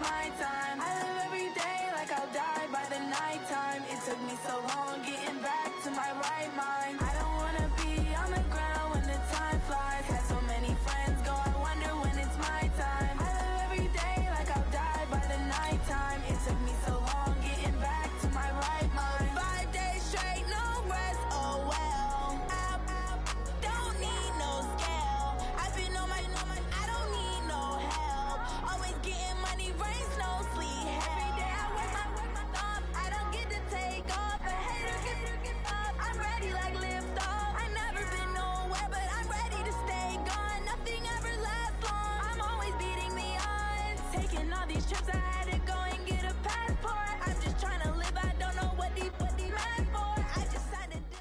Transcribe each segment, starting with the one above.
my time. I live every day like I'll die by the nighttime. It took me so long getting back to my right mind. I don't wanna be on the ground when the time flies. Had so many friends go, I wonder when it's my time. I live every day like I'll die by the nighttime. It took me so long getting back to my right mind. 5 days straight, no rest, oh well. I don't need no scale. I've been on my, I don't need no help. Always getting money, rains, no sleep. Every day I work my thumb. I don't get to take off. A hater get up. I'm ready like lift off. I never been nowhere, but I'm ready to stay gone. Nothing ever lasts long. I'm always beating the odds. Taking all these trips, I had to go and get a passport. I'm just trying to live. I don't know what they mad for. I just had to do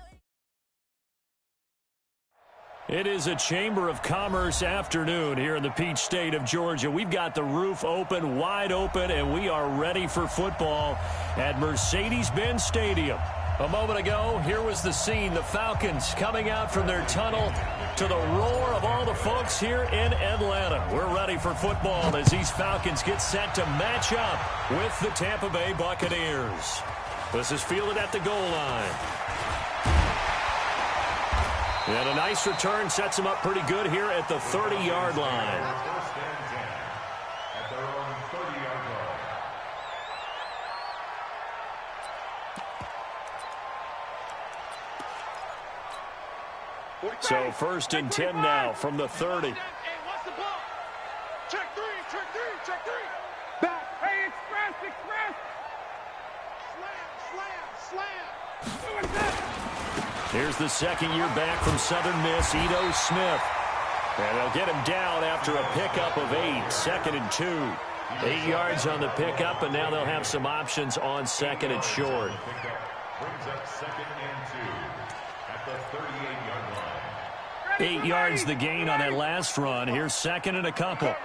it. It is a Chamber of Commerce afternoon here in the Peach State of Georgia. We've got the roof open, wide open, and we are ready for football at Mercedes-Benz Stadium. A moment ago, here was the scene. The Falcons coming out from their tunnel to the roar of all the folks here in Atlanta. We're ready for football as these Falcons get set to match up with the Tampa Bay Buccaneers. This is fielded at the goal line. And a nice return sets him up pretty good here at the 30-yard line. First and 10 at their own 30-yard line. So first and 10 now from the 30. Hey, what's the ball? Check three. Back. Hey, express. Slam. Do it back. Here's the second year back from Southern Miss, Ito Smith. And they'll get him down after a pickup of 8, 2nd and 2. 8 yards on the pickup, and now they'll have some options on 2nd and short. Brings up 2nd and 2 at the 38-yard line. 8 yards the gain on that last run. Here's 2nd and a couple.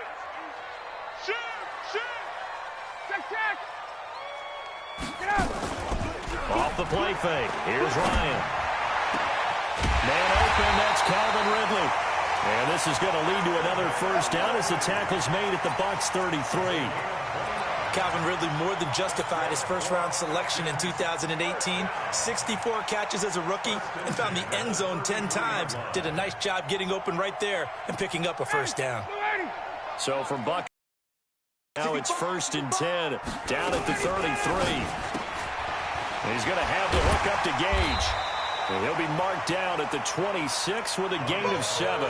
Shoot. Check. Get out. Off the play fake. Here's Ryan. Man open, that's Calvin Ridley. And this is going to lead to another first down as the tackle's made at the Bucs 33. Calvin Ridley more than justified his first-round selection in 2018. 64 catches as a rookie and found the end zone 10 times. Did a nice job getting open right there and picking up a first down. So for Buck, now it's 1st and 10 down at the 33. And he's going to have to hook up to Gage. And he'll be marked down at the 26 with a gain of 7.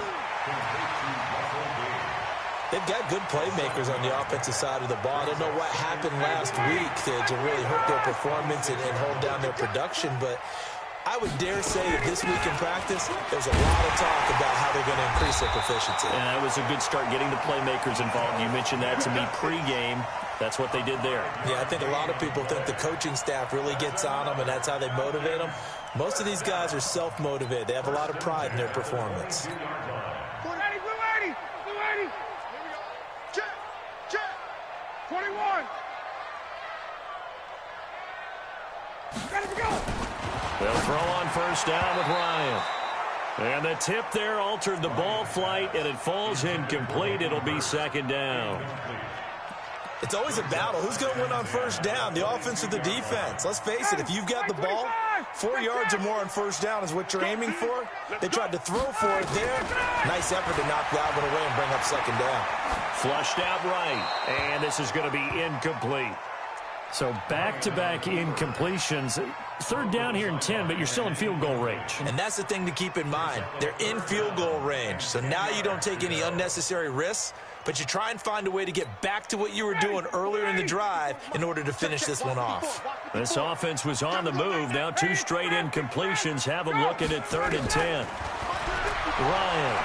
They've got good playmakers on the offensive side of the ball. I don't know what happened last week to really hurt their performance and hold down their production, but I would dare say that this week in practice, there's a lot of talk about how they're going to increase their proficiency. And that was a good start getting the playmakers involved. You mentioned that to me pregame. That's what they did there. Yeah, I think a lot of people think the coaching staff really gets on them, and that's how they motivate them. Most of these guys are self-motivated. They have a lot of pride in their performance. Blue 80. Check. 21. Ready to go. They'll throw on first down with Ryan. And the tip there altered the ball flight, and it falls incomplete. It'll be 2nd down. It's always a battle. Who's going to win on first down, the offense or the defense? Let's face it, if you've got the ball, 4 yards or more on first down is what you're aiming for. They tried to throw for it there. Nice effort to knock that one away and bring up 2nd down. Flushed out right, and this is going to be incomplete. So back-to-back incompletions. 3rd down here in 10, but you're still in field goal range. And that's the thing to keep in mind. They're in field goal range. So now you don't take any unnecessary risks, but you try and find a way to get back to what you were doing earlier in the drive in order to finish this one off. This offense was on the move. Now 2 straight incompletions have them looking at 3rd and 10. Ryan.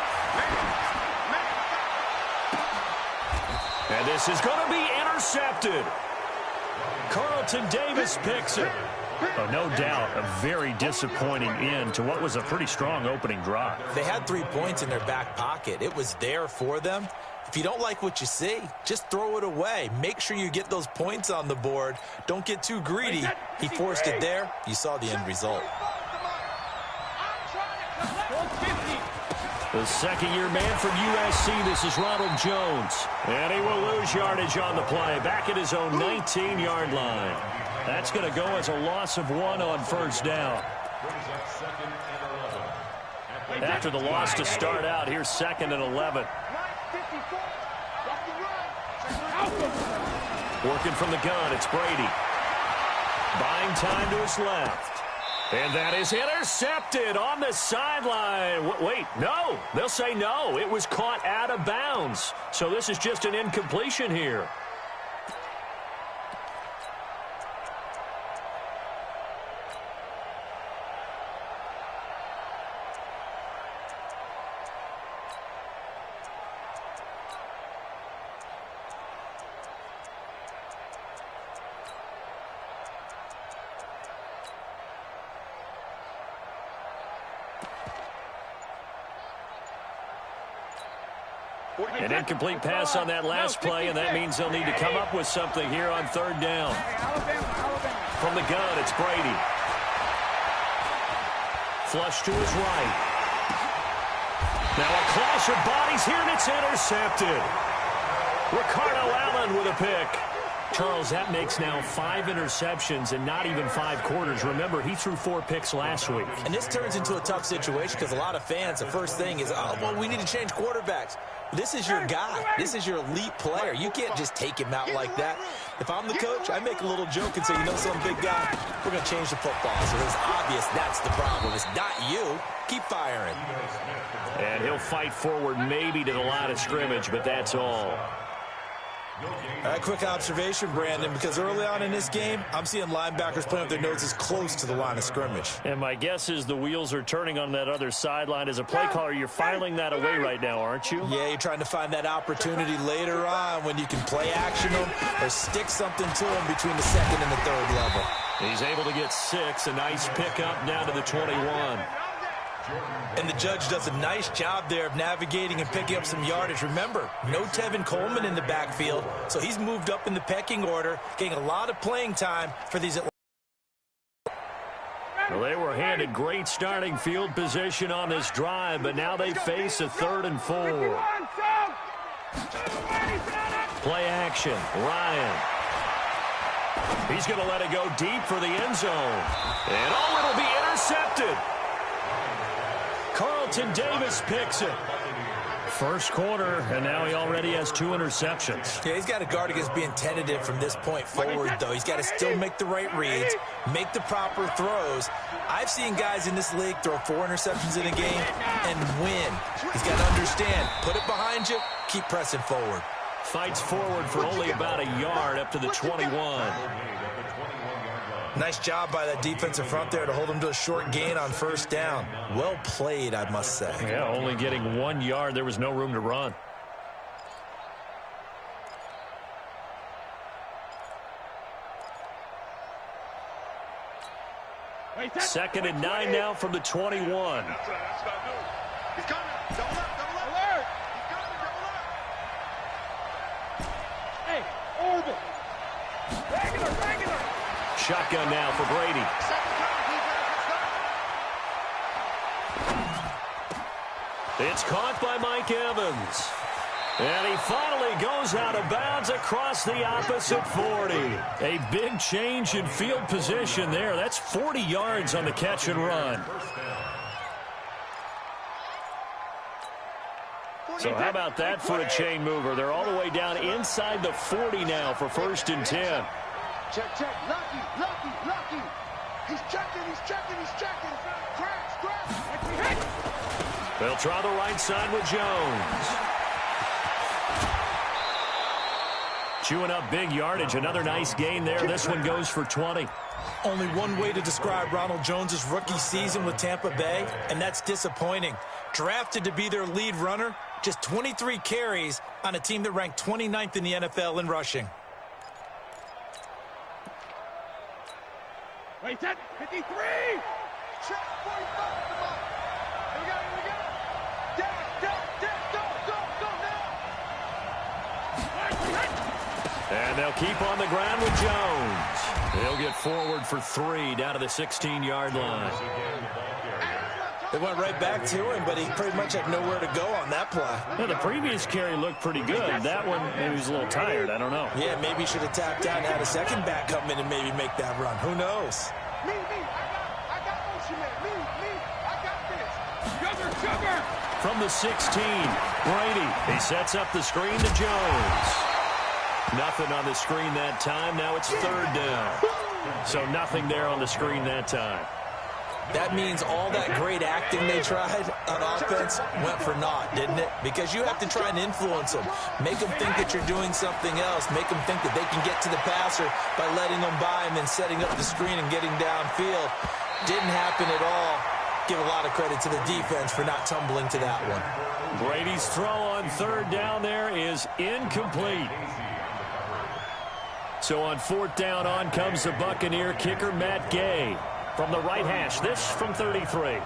And this is going to be intercepted. Carlton Davis picks it. Oh, no doubt a very disappointing end to what was a pretty strong opening drive. They had 3 points in their back pocket. It was there for them. If you don't like what you see, just throw it away. Make sure you get those points on the board. Don't get too greedy. He forced it there. You saw the end result. The second-year man from USC, this is Ronald Jones. And he will lose yardage on the play, back at his own 19-yard line. That's going to go as a loss of 1 on first down. After the loss to start out, here's 2nd and 11. Working from the gun, it's Brady. Buying time to his left. And that is intercepted on the sideline. Wait, no. They'll say no. It was caught out of bounds. So this is just an incompletion here. An incomplete pass on that last play, and that means they'll need to come up with something here on 3rd down. From the gun, it's Brady. Flush to his right. Now a clash of bodies here, and it's intercepted. Ricardo Allen with a pick. Charles, that makes now 5 interceptions and not even 5 quarters. Remember, he threw 4 picks last week. And this turns into a tough situation because a lot of fans, the first thing is, oh, well, we need to change quarterbacks. This is your guy. This is your elite player. You can't just take him out like that. If I'm the coach, I make a little joke and say, you know some big guy, we're going to change the football. So it's obvious that's the problem. It's not you. Keep firing. And he'll fight forward maybe to the line of scrimmage, but that's all. All right, quick observation, Brandon, because early on in this game, I'm seeing linebackers playing with their noses close to the line of scrimmage. And my guess is the wheels are turning on that other sideline. As a play caller, you're filing that away right now, aren't you? Yeah, you're trying to find that opportunity later on when you can play action them or stick something to them between the 2nd and the 3rd level. He's able to get 6, a nice pickup down to the 21. And the judge does a nice job there of navigating and picking up some yardage. Remember, no Tevin Coleman in the backfield, so he's moved up in the pecking order, getting a lot of playing time for these. Well, they were handed great starting field position on this drive, but now they face a 3rd and 4. Play action, Ryan. He's going to let it go deep for the end zone. And oh, it'll be intercepted. Carlton Davis picks it. First quarter, and now he already has 2 interceptions. Yeah, he's got to guard against being tentative from this point forward, though. He's got to still make the right reads, make the proper throws. I've seen guys in this league throw 4 interceptions in a game and win. He's got to understand, put it behind you, keep pressing forward. Fights forward for only about a yard up to the 21. Nice job by that defensive front there to hold him to a short gain on 1st down. Well played, I must say. Yeah, only getting 1 yard. There was no room to run. Second and 9 now from the 21. He's coming. Double up, double up. Alert. He's coming, double up. Hey, orbit. Regular. Shotgun now for Brady. It's caught by Mike Evans. And he finally goes out of bounds across the opposite 40. A big change in field position there. That's 40 yards on the catch and run. So how about that for a chain mover? They're all the way down inside the 40 now for 1st and 10. Check. Lucky. He's checking. Crash. They'll try the right side with Jones. Chewing up big yardage. Another nice gain there. This one goes for 20. Only one way to describe Ronald Jones' rookie season with Tampa Bay, and that's disappointing. Drafted to be their lead runner, just 23 carries on a team that ranked 29th in the NFL in rushing. Wait, 53! Check, 45, come on. Here we go. Dash, go now. And they'll keep on the ground with Jones. He'll get forward for 3 down to the 16-yard line. They went right back to him, but he pretty much had nowhere to go on that play. Yeah, the previous carry looked pretty good. That one, maybe he was a little tired. I don't know. Yeah, maybe he should have tapped out and had a second back come in and maybe make that run. Who knows? Me, I got motion, man. Me, I got this. Sugar. From the 16, Brady. He sets up the screen to Jones. Nothing on the screen that time. Now it's third down. So nothing there on the screen that time. That means all that great acting they tried on offense went for naught, didn't it? Because you have to try and influence them. Make them think that you're doing something else. Make them think that they can get to the passer by letting them by and then setting up the screen and getting downfield. Didn't happen at all. Give a lot of credit to the defense for not tumbling to that one. Brady's throw on third down there is incomplete. So on fourth down, on comes the Buccaneer kicker, Matt Gay. From the right hash, this from 33.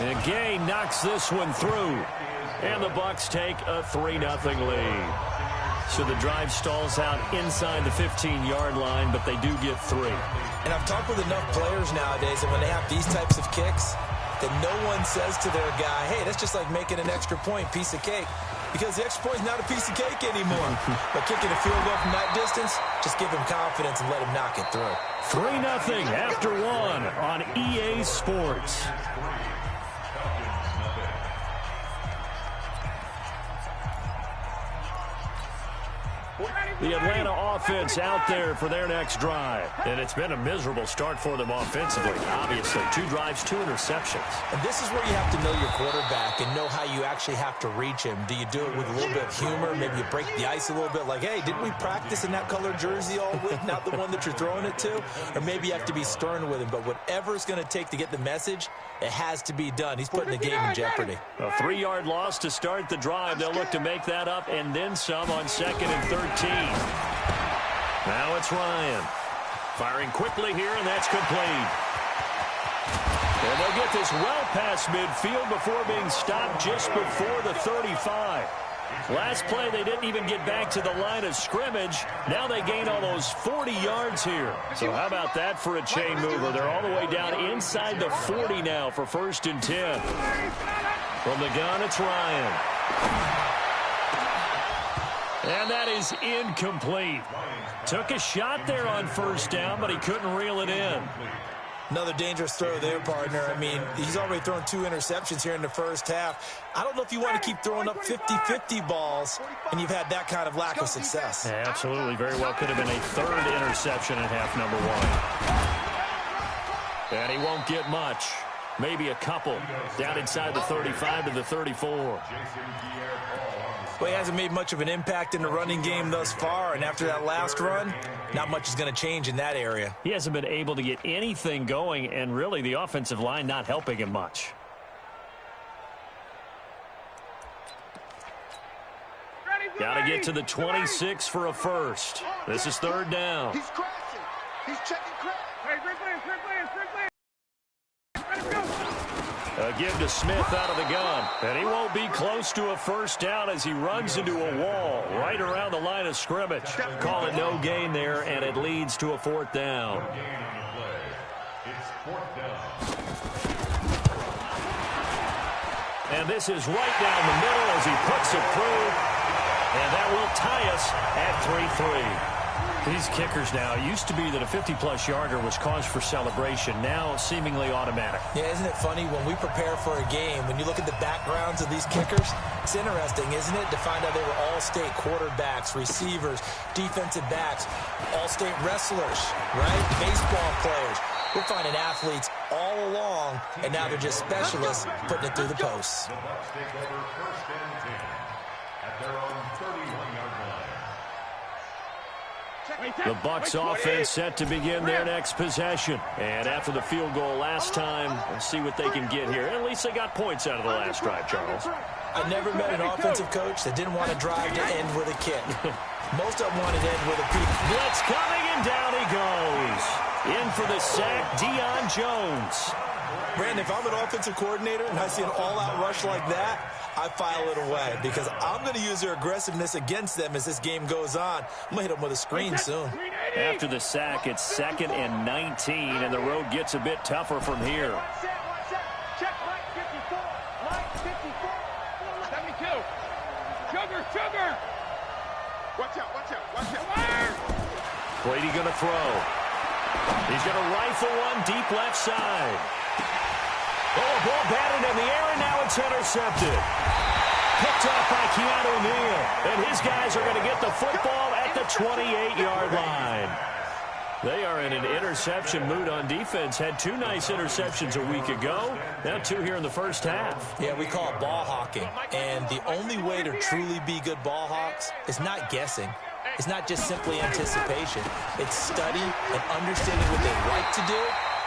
And Gay knocks this one through. And the Bucs take a 3-0 lead. So the drive stalls out inside the 15-yard line, but they do get 3. And I've talked with enough players nowadays that when they have these types of kicks, that no one says to their guy, hey, that's just like making an extra point, piece of cake. Because the extra point is not a piece of cake anymore. But kicking a field goal from that distance, just give him confidence and let him knock it through. 3-0 after 1 on EA Sports. The Atlanta offense out there for their next drive. And it's been a miserable start for them offensively, obviously. 2 drives, 2 interceptions. And this is where you have to know your quarterback and know how you actually have to reach him. Do you do it with a little bit of humor? Maybe you break the ice a little bit like, hey, didn't we practice in that colored jersey all week, not the one that you're throwing it to? Or maybe you have to be stern with him. But whatever it's going to take to get the message, it has to be done. He's putting the game in jeopardy. A 3-yard loss to start the drive. They'll look to make that up and then some on 2nd and 13. Now it's Ryan. Firing quickly here, and that's complete. And they'll get this well past midfield before being stopped just before the 35. Last play, they didn't even get back to the line of scrimmage. Now they gain almost 40 yards here. So how about that for a chain mover? They're all the way down inside the 40 now for 1st and 10. From the gun, it's Ryan. And that is incomplete. Took a shot there on 1st down, but he couldn't reel it in. Another dangerous throw there, partner. I mean, he's already thrown 2 interceptions here in the first half. I don't know if you want to keep throwing up 50-50 balls, and you've had that kind of lack of success. Yeah, absolutely. Very well could have been a 3rd interception in half number 1. And he won't get much. Maybe a couple. Down inside the 35 to the 34. Well, he hasn't made much of an impact in the running game thus far, and after that last run, not much is going to change in that area. He hasn't been able to get anything going, and really the offensive line not helping him much. Got to get to the 26 for a first. This is 3rd down. He's crashing. He's checking crash. A give to Smith out of the gun. And he won't be close to a 1st down as he runs into a wall right around the line of scrimmage. Call it no gain there, and it leads to a 4th down. And this is right down the middle as he puts it through. And that will tie us at 3-3. These kickers now, it used to be that a 50-plus yarder was cause for celebration. Now seemingly automatic. Yeah, isn't it funny when we prepare for a game, when you look at the backgrounds of these kickers, it's interesting, isn't it, to find out they were all-state quarterbacks, receivers, defensive backs, all-state wrestlers, right? Baseball players. We're finding athletes all along, and now they're just specialists putting it through the posts. The Bucs take over 1st and 10 at their own 31-yard line. The Bucs offense set to begin their next possession. And after the field goal last time, we'll see what they can get here. At least they got points out of the last drive, Charles. I never met an offensive coach that didn't want to drive to end with a kick. Most of them wanted to end with a peek. Blitz coming, and down he goes. In for the sack, Deion Jones. Brandon, if I'm an offensive coordinator and I see an all-out rush like that, I file it away because I'm going to use their aggressiveness against them as this game goes on. I'm going to hit them with a screen soon. After the sack, it's 2nd and 19, and the road gets a bit tougher from here. Check light 54. Light 54. 72. Sugar. Watch out. Brady going to throw. He's going to rifle one deep left side. Oh, a ball batted in the air, and now it's intercepted. Picked off by Keanu Neal, and his guys are going to get the football at the 28-yard line. They are in an interception mood on defense. Had 2 nice interceptions a week ago. Now 2 here in the first half. Yeah, we call it ball hawking. And the only way to truly be good ball hawks is not guessing. It's not just simply anticipation. It's study and understanding what they like to do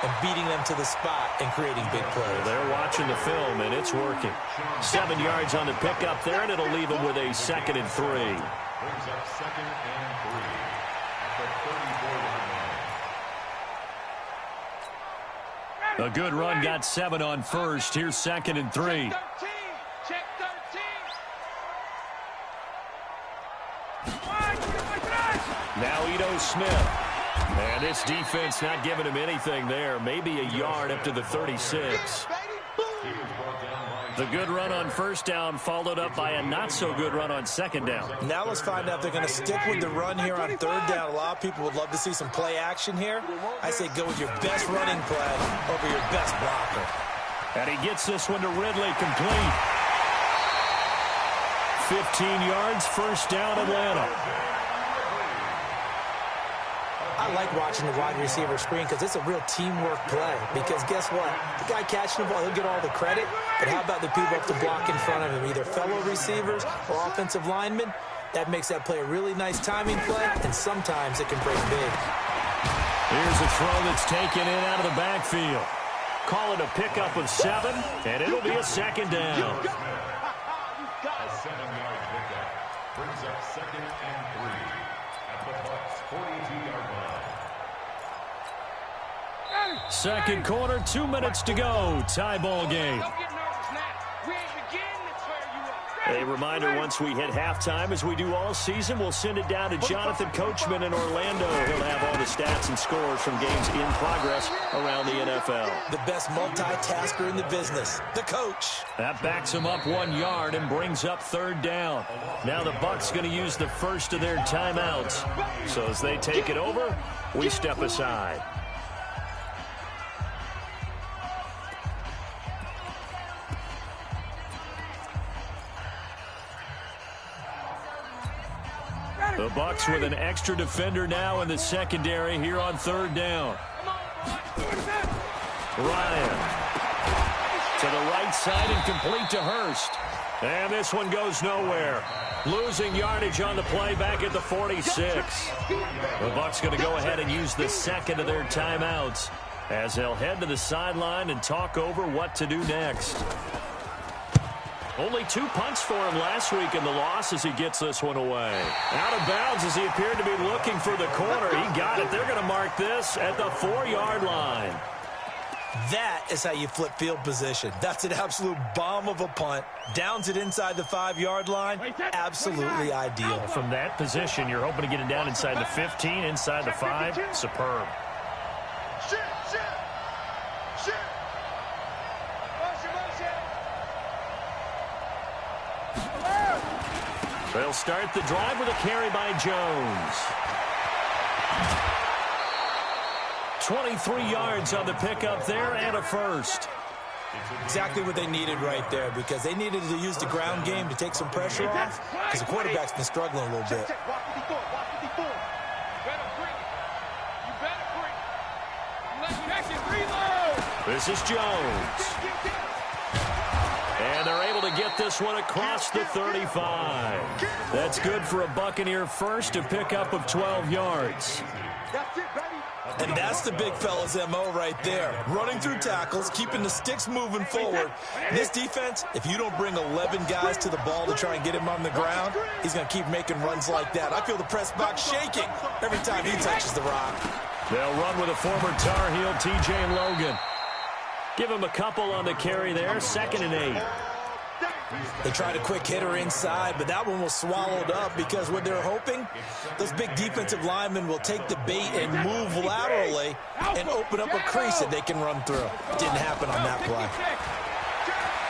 and beating them to the spot and creating big plays. They're watching the film, and it's working. 7 yards on the pickup there, and it'll leave them with a 2nd and 3. Brings up 2nd and 3 at the 34-yard line. A good run got 7 on first. Here's 2nd and 3. Check 13. Now Ito Smith. And this defense not giving him anything there. Maybe a yard up to the 36. The good run on first down followed up by a not-so-good run on second down. Now let's find out if they're going to stick with the run here on third down. A lot of people would love to see some play action here. I say go with your best running play over your best blocker. And he gets this one to Ridley, complete. 15 yards, first down, Atlanta. I like watching the wide receiver screen because it's a real teamwork play. Because guess what? The guy catching the ball, he'll get all the credit. But how about the people up to block in front of him, either fellow receivers or offensive linemen? That makes that play a really nice timing play, and sometimes it can break big. Here's a throw that's taken in out of the backfield. Call it a pickup of 7, and it'll be a 2nd down. A 7-yard pickup brings up 2nd and 3 at the Bucs' 42-yard line. Second quarter, 2 minutes to go. Tie ball game. Don't get nervous now. We ain't beginning to tear you up. A reminder, once we hit halftime, as we do all season, we'll send it down to Jonathan Coachman in Orlando. He'll have all the stats and scores from games in progress around the NFL. The best multitasker in the business, the coach. That backs him up 1 yard and brings up third down. Now the Bucs going to use the first of their timeouts. So as they take it over, we step aside. The Bucs with an extra defender now in the secondary here on third down. Ryan to the right side and complete to Hurst. And this one goes nowhere. Losing yardage on the play back at the 46. The Bucs going to go ahead and use the second of their timeouts as they'll head to the sideline and talk over what to do next. Only 2 punts for him last week in the loss as he gets this one away. Out of bounds as he appeared to be looking for the corner. He got it. They're going to mark this at the 4-yard line. That is how you flip field position. That's an absolute bomb of a punt. Downs it inside the 5-yard line. Absolutely ideal. From that position, you're hoping to get it down inside the 15, inside the 5. Superb. Shit. They'll start the drive with a carry by Jones. 23 yards on the pickup there and a first. Exactly what they needed right there, because they needed to use the ground game to take some pressure off, because the quarterback's been struggling a little bit. This is Jones. And they're able to get this one across the 35. That's good for a Buccaneer first, a pickup of 12 yards. And that's the big fella's MO right there. Running through tackles, keeping the sticks moving forward. This defense, if you don't bring 11 guys to the ball to try and get him on the ground, he's going to keep making runs like that. I feel the press box shaking every time he touches the rock. They'll run with a former Tar Heel, TJ Logan. Give him a couple on the carry there, 2nd and 8. They tried a quick hitter inside, but that one was swallowed up because what they're hoping, those big defensive linemen will take the bait and move laterally and open up a crease that they can run through. Didn't happen on that play.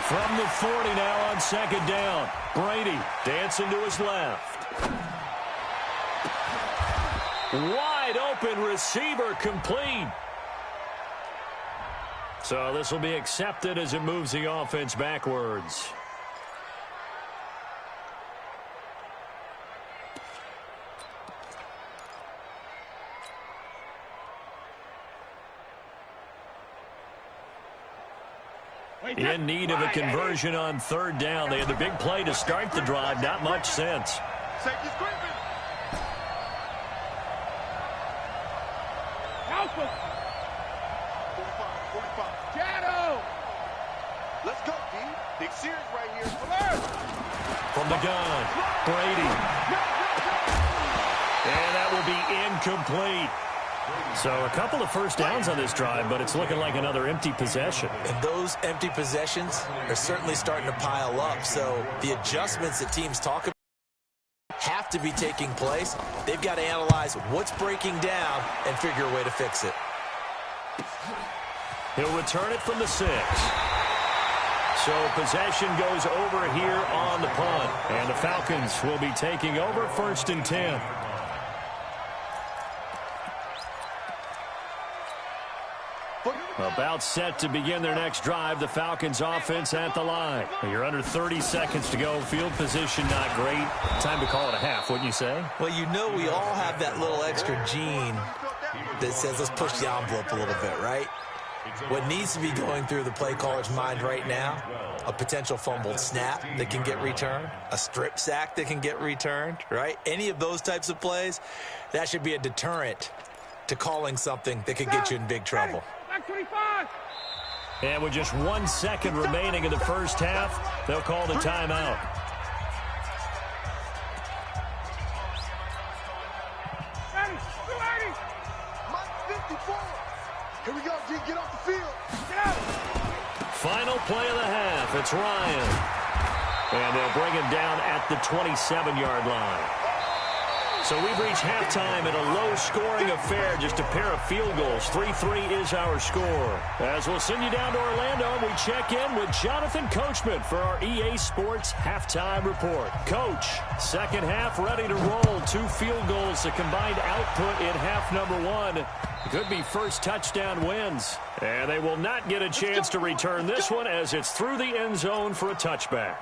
From the 40 now on second down. Brady dancing to his left. Wide open receiver complete. So this will be accepted as it moves the offense backwards. In need of a conversion on third down. They had the big play to start the drive. Not much sense. Safety's creeping. 45. Shadow. Let's go, D. Big series right here. Alert. From the gun, Brady. And that will be incomplete. So a couple of first downs on this drive, but it's looking like another empty possession. And those empty possessions are certainly starting to pile up. So the adjustments that teams talk about have to be taking place. They've got to analyze what's breaking down and figure a way to fix it. He'll return it from the 6. So possession goes over here on the punt. And the Falcons will be taking over 1st and 10. About set to begin their next drive. The Falcons offense at the line. You're under 30 seconds to go. Field position not great. Time to call it a half, wouldn't you say? Well, you know we all have that little extra gene that says let's push the envelope a little bit, right? What needs to be going through the play caller's mind right now, a potential fumbled snap that can get returned, a strip sack that can get returned, right? Any of those types of plays, that should be a deterrent to calling something that could get you in big trouble. 25. And with just 1 second remaining in the first half, they'll call the timeout. Here we go, G. Get off the field. Get out. Final play of the half. It's Ryan. And they'll bring him down at the 27-yard line. So we've reached halftime in a low-scoring affair, just a pair of field goals. 3-3 is our score. As we'll send you down to Orlando, we check in with Jonathan Coachman for our EA Sports Halftime Report. Coach, second half ready to roll. 2 field goals, the combined output in half number 1. Could be first touchdown wins. And they will not get a chance to return this one as it's through the end zone for a touchback.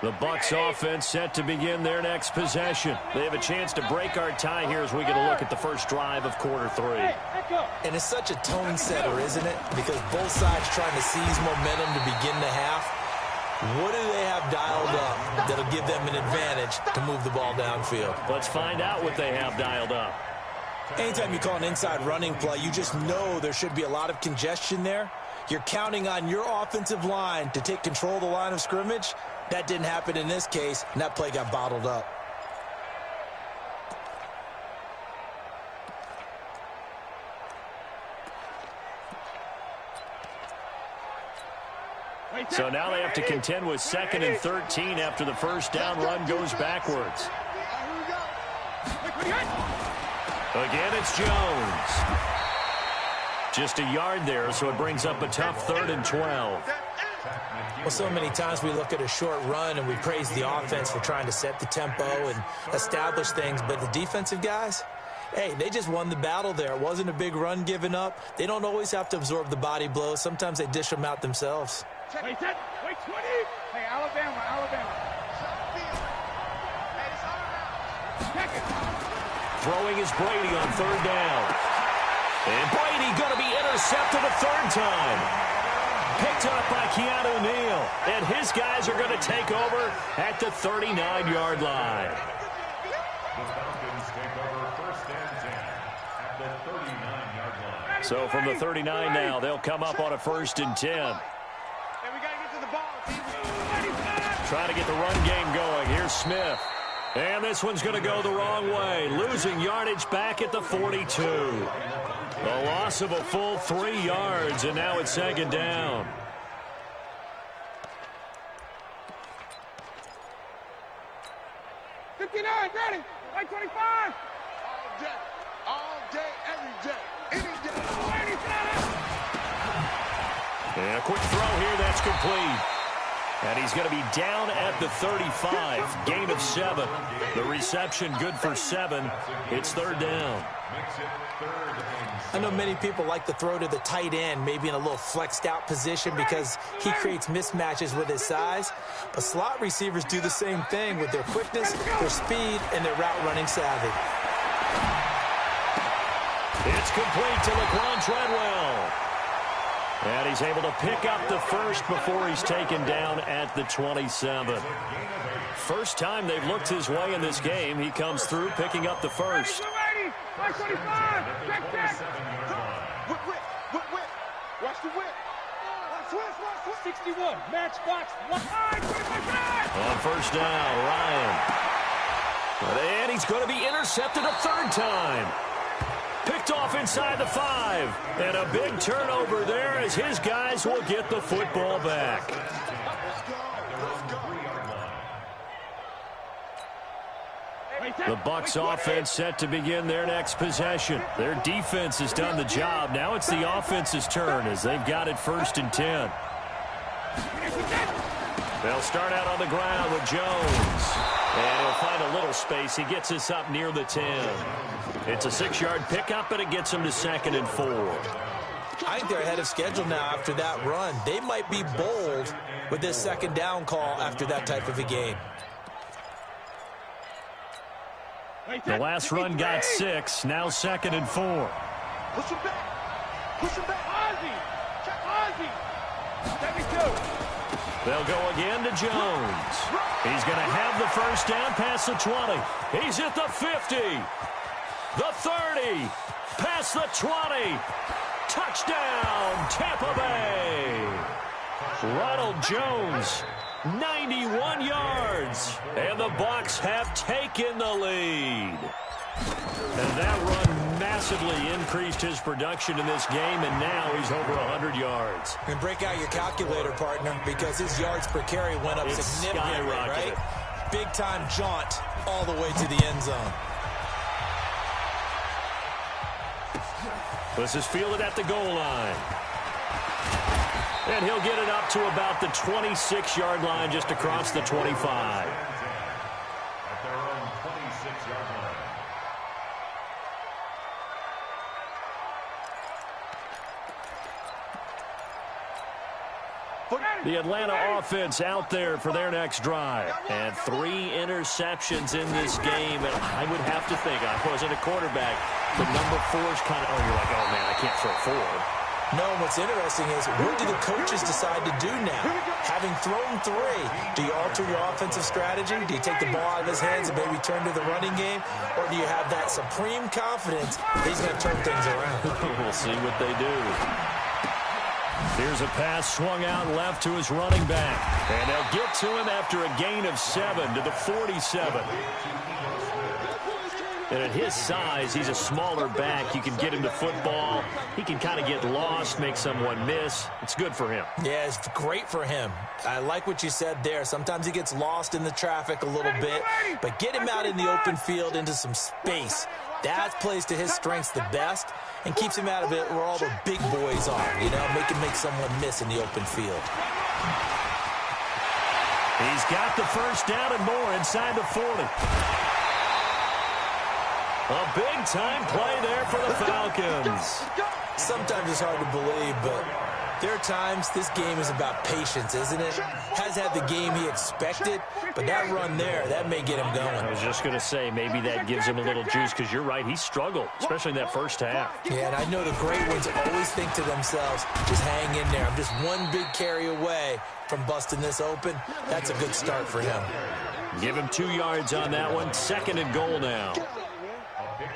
The Bucs offense set to begin their next possession. They have a chance to break our tie here as we get a look at the first drive of quarter 3. And it's such a tone setter, isn't it? Because both sides trying to seize momentum to begin the half. What do they have dialed up that'll give them an advantage to move the ball downfield? Let's find out what they have dialed up. Anytime you call an inside running play, you just know there should be a lot of congestion there. You're counting on your offensive line to take control of the line of scrimmage. That didn't happen in this case, and that play got bottled up. So now they have to contend with 2nd and 13 after the first down run goes backwards. Again, it's Jones. Just a yard there, so it brings up a tough 3rd and 12. Well, so many times we look at a short run and we praise the offense for trying to set the tempo and establish things, but the defensive guys, hey, they just won the battle there. It wasn't a big run given up. They don't always have to absorb the body blows. Sometimes they dish them out themselves. Wait, 20. Hey, Alabama. Throwing is Brady on 3rd down. And Brady going to be intercepted a 3rd time. Picked up by Keanu Neal. And his guys are going to take over at the 39-yard line. The Falcons take over 1st and 10 at the 39-yard line. So from the 39 now, they'll come up on a 1st and 10. Hey, we got to get to the ball. Trying to get the run game going. Here's Smith. And this one's going to go the wrong way, losing yardage back at the 42. A loss of a full 3 yards, and now it's second down. Ready, 25. All day, every day, any day. And a quick throw here, that's complete. And he's going to be down at the 35, gain of 7. The reception good for 7. It's third down. I know many people like to throw to the tight end, maybe in a little flexed out position because he creates mismatches with his size. But slot receivers do the same thing with their quickness, their speed, and their route running savvy. It's complete to Laquan Treadwell. And he's able to pick up the first before he's taken down at the 27. First time they've looked his way in this game. He comes through picking up the first. Watch the whip. 61, match box. On first down, Ryan. And he's going to be intercepted a third time. Picked off inside the 5. And a big turnover there as his guys will get the football back. The Bucs offense set to begin their next possession. Their defense has done the job. Now it's the offense's turn as they've got it 1st and 10. They'll start out on the ground with Jones. And he'll find a little space. He gets us up near the 10. It's a 6-yard pickup, and it gets him to 2nd and 4. I think they're ahead of schedule now after that run. They might be bold with this second down call after that type of a game. The last run got 6. Now 2nd and 4. Push him back. Push him back. Ozzie. Check Ozzie. 72. They'll go again to Jones. He's going to have the first down past the 20. He's at the 50. The 30. Past the 20. Touchdown, Tampa Bay. Ronald Jones, 91 yards. And the Bucs have taken the lead. And that run massively increased his production in this game, and now he's over 100 yards. And break out your calculator, partner, because his yards per carry went up significantly, right? Big-time jaunt all the way to the end zone. This is fielded at the goal line. And he'll get it up to about the 26-yard line, just across the 25. At their own 26-yard line. The Atlanta offense out there for their next drive. And 3 interceptions in this game. And I would have to think, I wasn't a quarterback, but number 4 is kind of, you're like, oh, man, I can't throw 4. No, what's interesting is, what do the coaches decide to do now? Having thrown 3, do you alter your offensive strategy? Do you take the ball out of his hands and maybe turn to the running game? Or do you have that supreme confidence that he's going to turn things around? We'll see what they do. Here's a pass swung out left to his running back. And they'll get to him after a gain of 7 to the 47. And at his size, he's a smaller back. You can get him to football. He can kind of get lost, make someone miss. It's good for him. Yeah, it's great for him. I like what you said there. Sometimes he gets lost in the traffic a little bit, but get him out in the open field into some space. That plays to his strengths the best and keeps him out of it where all the big boys are, you know, make someone miss in the open field. He's got the first down and more inside the 40. A big-time play there for the Falcons. Sometimes it's hard to believe, but there are times this game is about patience, isn't it? Has had the game he expected, but that run there, that may get him going. I was just going to say, maybe that gives him a little juice, because you're right, he struggled, especially in that first half. Yeah, and I know the great ones always think to themselves, just hang in there. I'm just one big carry away from busting this open. That's a good start for him. Give him 2 yards on that one. 2nd and goal now.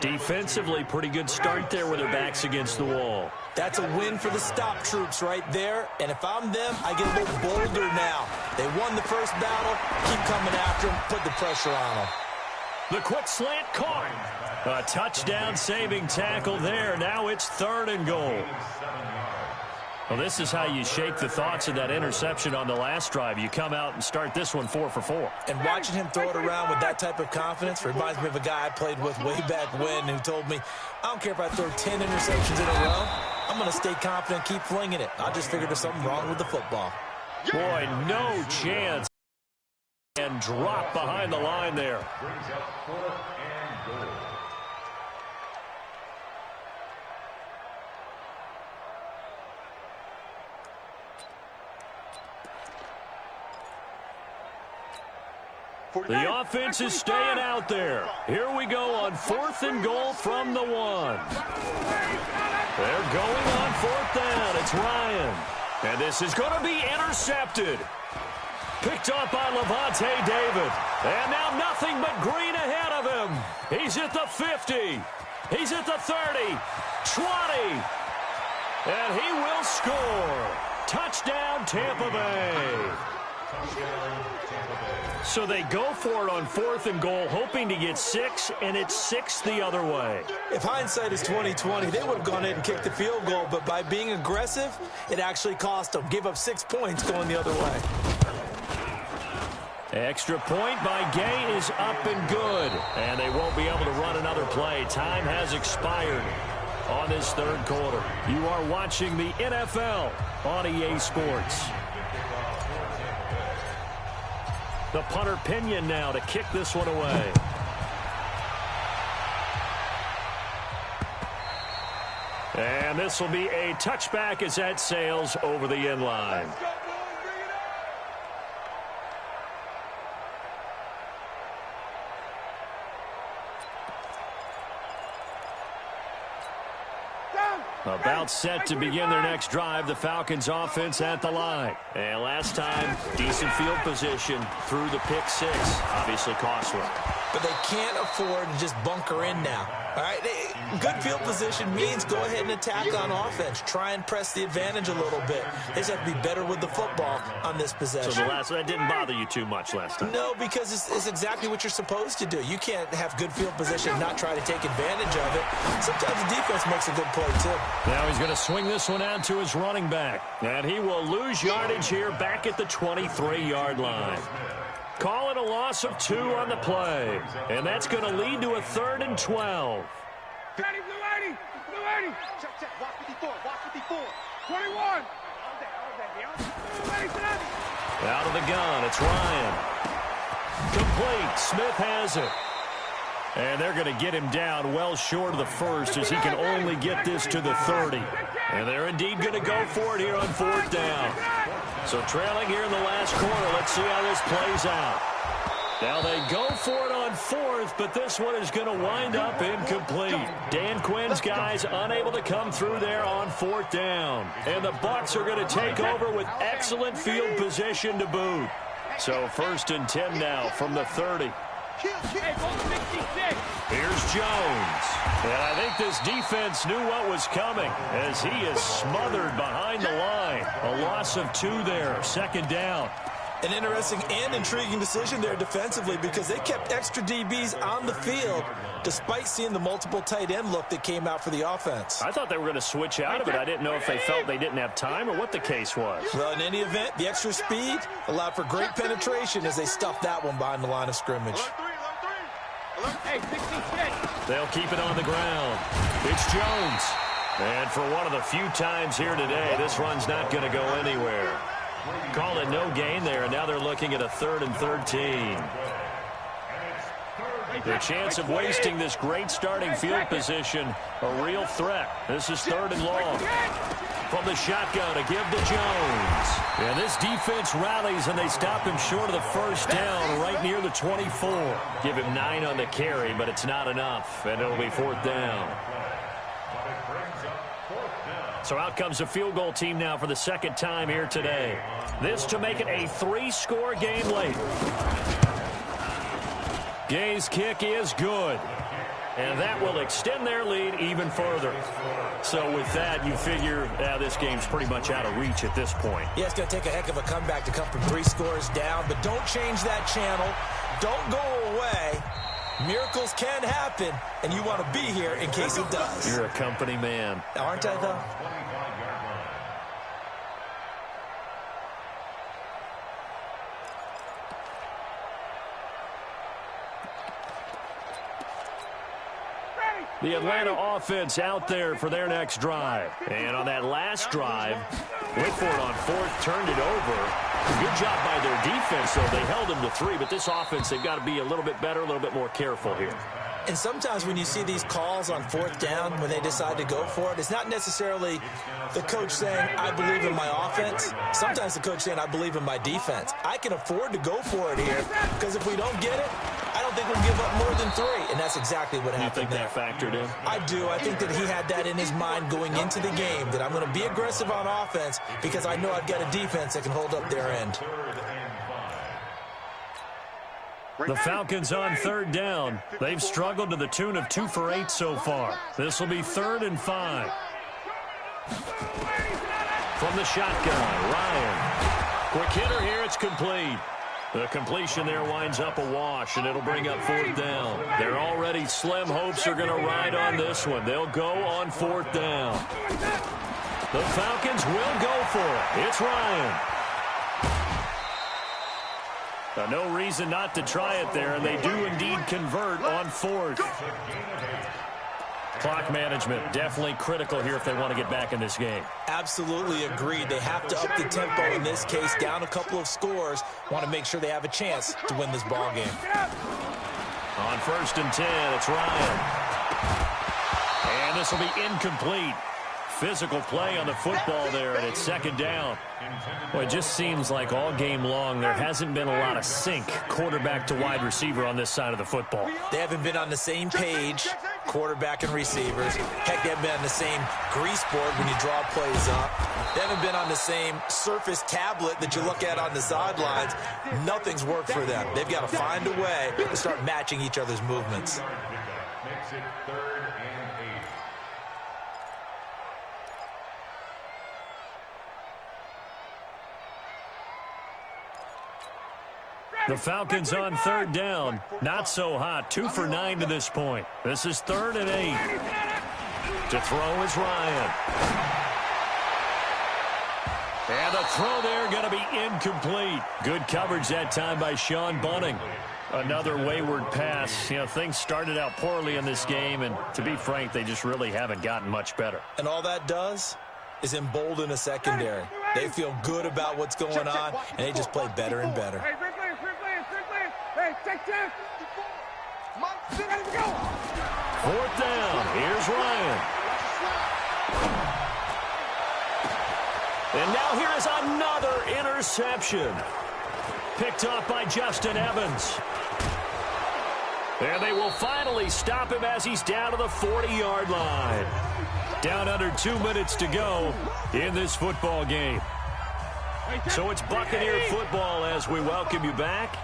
Defensively, pretty good start there with their backs against the wall. That's a win for the stop troops right there. And if I'm them, I get a little bolder now. They won the first battle. Keep coming after them. Put the pressure on them. The quick slant caught. A touchdown-saving tackle there. Now it's 3rd and goal. Well, this is how you shake the thoughts of that interception on the last drive. You come out and start this one 4 for 4. And watching him throw it around with that type of confidence reminds me of a guy I played with way back when who told me, I don't care if I throw 10 interceptions in a row. I'm going to stay confident, keep flinging it. I just figured there's something wrong with the football. Boy, no chance. And drop behind the line there. Brings up 4th and goal. The offense is staying out there. Here we go on 4th and goal from the 1. They're going on 4th down. It's Ryan. And this is going to be intercepted. Picked up by Levante David. And now nothing but green ahead of him. He's at the 50. He's at the 30. 20. And he will score. Touchdown, Tampa Bay. So they go for it on 4th and goal, hoping to get 6, and it's 6 the other way. If hindsight is 20/20, they would have gone ahead and kicked the field goal, but by being aggressive, it actually cost them. Gave up 6 points going the other way. Extra point by Gay is up and good, and they won't be able to run another play. Time has expired on this 3rd quarter. You are watching the NFL on EA Sports. The punter Pinion now to kick this one away. And this will be a touchback as that sails over the end line. About set to begin their next drive, the Falcons offense at the line. And last time, decent field position through the pick 6. Obviously costly. But they can't afford to just bunker in now. All right, good field position means go ahead and attack on offense. Try and press the advantage a little bit. They just have to be better with the football on this possession. So that didn't bother you too much last time? No, because it's exactly what you're supposed to do. You can't have good field position and not try to take advantage of it. Sometimes the defense makes a good play, too. Now he's going to swing this one out to his running back. And he will lose yardage here back at the 23-yard line. Call it a loss of 2 on the play. And that's going to lead to a 3rd and 12. Blue 80. Check. Watch 54. 21. Out of the gun, it's Ryan. Complete. Smith has it. And they're going to get him down well short of the 1st as he can only get this to the 30. And they're indeed going to go for it here on 4th down. So trailing here in the last quarter, let's see how this plays out. Now they go for it on 4th, but this one is going to wind up incomplete. Dan Quinn's guys unable to come through there on 4th down. And the Bucs are going to take over with excellent field position to boot. So 1st and 10 now from the 30. Here's Jones. And I think this defense knew what was coming as he is smothered behind the line. A loss of 2 there, 2nd down. An interesting and intriguing decision there defensively because they kept extra DBs on the field despite seeing the multiple tight end look that came out for the offense. I thought they were going to switch out of it. I didn't know if they felt they didn't have time or what the case was. Well, in any event, the extra speed allowed for great penetration as they stuffed that one behind the line of scrimmage. They'll keep it on the ground. It's Jones. And for one of the few times here today, this run's not going to go anywhere. Call it no gain there, and now they're looking at a 3rd and 13. Their chance of wasting this great starting field position, a real threat. This is 3rd and long. From the shotgun to give to Jones. And this defense rallies, and they stop him short of the 1st down right near the 24. Give him 9 on the carry, but it's not enough, and it'll be 4th down. So out comes the field goal team now for the 2nd time here today. This to make it a 3-score game late. Gay's kick is good. And that will extend their lead even further. So with that, you figure this game's pretty much out of reach at this point. Yeah, it's going to take a heck of a comeback to come from 3 scores down. But don't change that channel. Don't go away. Miracles can happen, and you want to be here in case it does. You're a company man. Aren't I, though? The Atlanta offense out there for their next drive. And on that last drive, went for it on fourth, turned it over. Good job by their defense, though. They held them to 3, but this offense, they've got to be a little bit better, a little bit more careful here. And sometimes when you see these calls on fourth down, when they decide to go for it, it's not necessarily the coach saying, I believe in my offense. Sometimes the coach saying, I believe in my defense. I can afford to go for it here because if we don't get it, I don't think we'll give up more than 3. And that's exactly what happened there. You think that factored in? I do. I think that he had that in his mind going into the game, that I'm going to be aggressive on offense because I know I've got a defense that can hold up their end. The Falcons on third down. They've struggled to the tune of 2 for 8 so far. This will be 3rd and 5. From the shotgun, Ryan. Quick hitter here, it's complete. The completion there winds up a wash, and it'll bring up 4th down. They're already slim hopes are going to ride on this one. They'll go on 4th down. The Falcons will go for it. It's Ryan. No reason not to try it there, and they do indeed convert on 4th. Clock management, definitely critical here if they want to get back in this game. Absolutely agreed. They have to up the tempo in this case, down a couple of scores. Want to make sure they have a chance to win this ball game. On 1st and 10, it's Ryan. And this will be incomplete. Physical play on the football there, and it's 2nd down. Well, it just seems like all game long there hasn't been a lot of sync quarterback to wide receiver on this side of the football. They haven't been on the same page, quarterback and receivers. Heck, they haven't been on the same grease board when you draw plays up. They haven't been on the same Surface tablet that you look at on the sidelines. Nothing's worked for them. They've got to find a way to start matching each other's movements. Makes it 3rd and 8. The Falcons on 3rd down. Not so hot. 2 for 9 to this point. This is 3rd and 8. To throw is Ryan. And the throw there going to be incomplete. Good coverage that time by Sean Bunting. Another wayward pass. You know, things started out poorly in this game, and to be frank, they just really haven't gotten much better. And all that does is embolden a secondary. They feel good about what's going on, and they just play better and better. Hey, take that. 4th down. Here's Ryan. And now here is another interception. Picked off by Justin Evans. And they will finally stop him as he's down to the 40-yard line. Down under 2 minutes to go in this football game. So it's Buccaneer football as we welcome you back.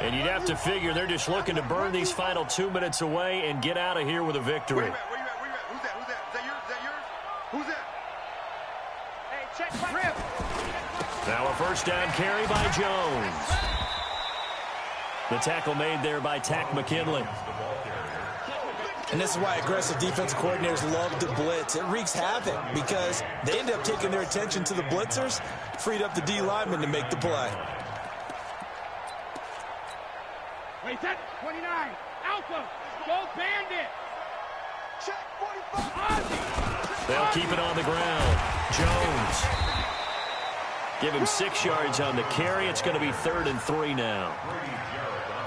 And you'd have to figure they're just looking to burn these final 2 minutes away and get out of here with a victory. Who's that? Is that yours? Who's that? Hey, check my rib. Now a 1st down carry by Jones. The tackle made there by Tack McKinley. And this is why aggressive defensive coordinators love to blitz. It wreaks havoc because they end up taking their attention to the blitzers, freed up the D lineman to make the play. Wait, that 29. Alpha. Go Bandit. Check 45. They'll keep it on the ground. Jones. Give him 6 yards on the carry. It's going to be 3rd and 3 now.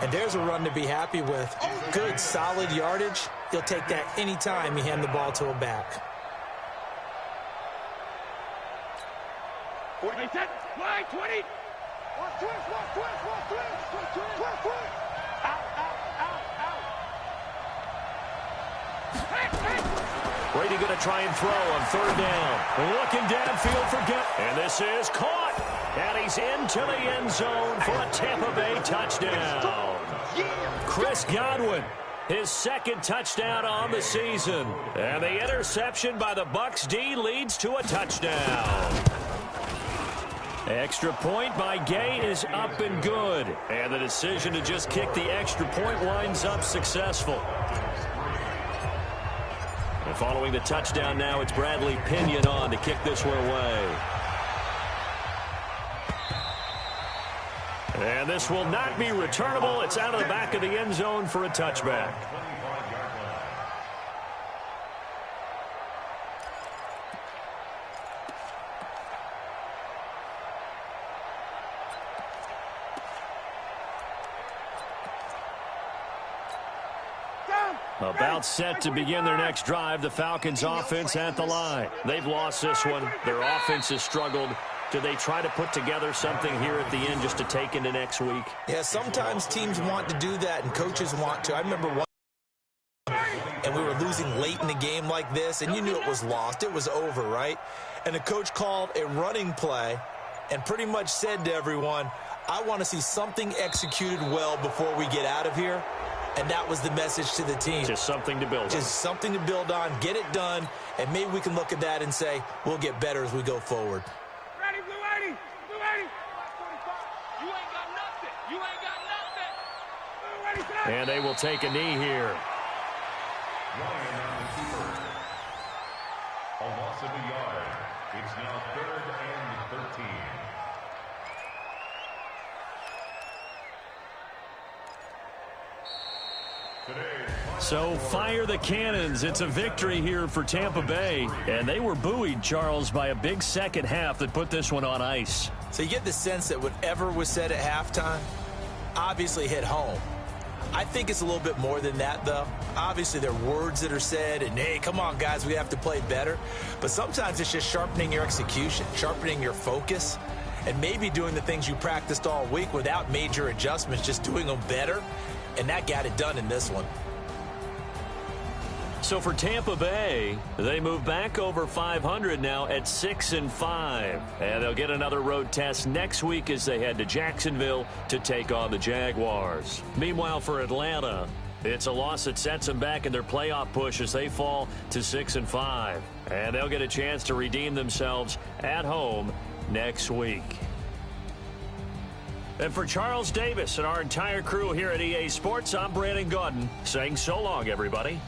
And there's a run to be happy with. Good, solid yardage. He'll take that any time you hand the ball to a back. Wait, that line 20. Brady going to try and throw on 3rd down. Looking downfield for and this is caught. And he's into the end zone for a Tampa Bay touchdown. Chris Godwin, his 2nd touchdown on the season. And the interception by the Bucs D leads to a touchdown. Extra point by Gay is up and good. And the decision to just kick the extra point winds up successful. And following the touchdown now, it's Bradley Pinion on to kick this one away. And this will not be returnable. It's out of the back of the end zone for a touchback. About set to begin their next drive, the Falcons offense at the line. They've lost this one. Their offense has struggled. Do they try to put together something here at the end just to take into next week? Yeah, sometimes teams want to do that and coaches want to. I remember one, and we were losing late in the game like this, and you knew it was lost. It was over, right? And the coach called a running play and pretty much said to everyone, I want to see something executed well before we get out of here. And that was the message to the team. Just something to build on. Just something to build on, get it done, and maybe we can look at that and say, we'll get better as we go forward. Ready, Blue 80! Blue 80! You ain't got nothing. You ain't got nothing. Blue 80, And they will take a knee here. Ryan on the keeper. A loss of a yard. It's now 3rd and 13. So fire the cannons. It's a victory here for Tampa Bay. And they were buoyed, Charles, by a big second half that put this one on ice. So you get the sense that whatever was said at halftime obviously hit home. I think it's a little bit more than that, though. Obviously, there are words that are said, and, hey, come on, guys, we have to play better. But sometimes it's just sharpening your execution, sharpening your focus, and maybe doing the things you practiced all week without major adjustments, just doing them better. And that got it done in this one. So for Tampa Bay, they move back over 500 now at 6-5. And they'll get another road test next week as they head to Jacksonville to take on the Jaguars. Meanwhile, for Atlanta, it's a loss that sets them back in their playoff push as they fall to 6-5. And they'll get a chance to redeem themselves at home next week. And for Charles Davis and our entire crew here at EA Sports, I'm Brandon Gaudin saying so long, everybody.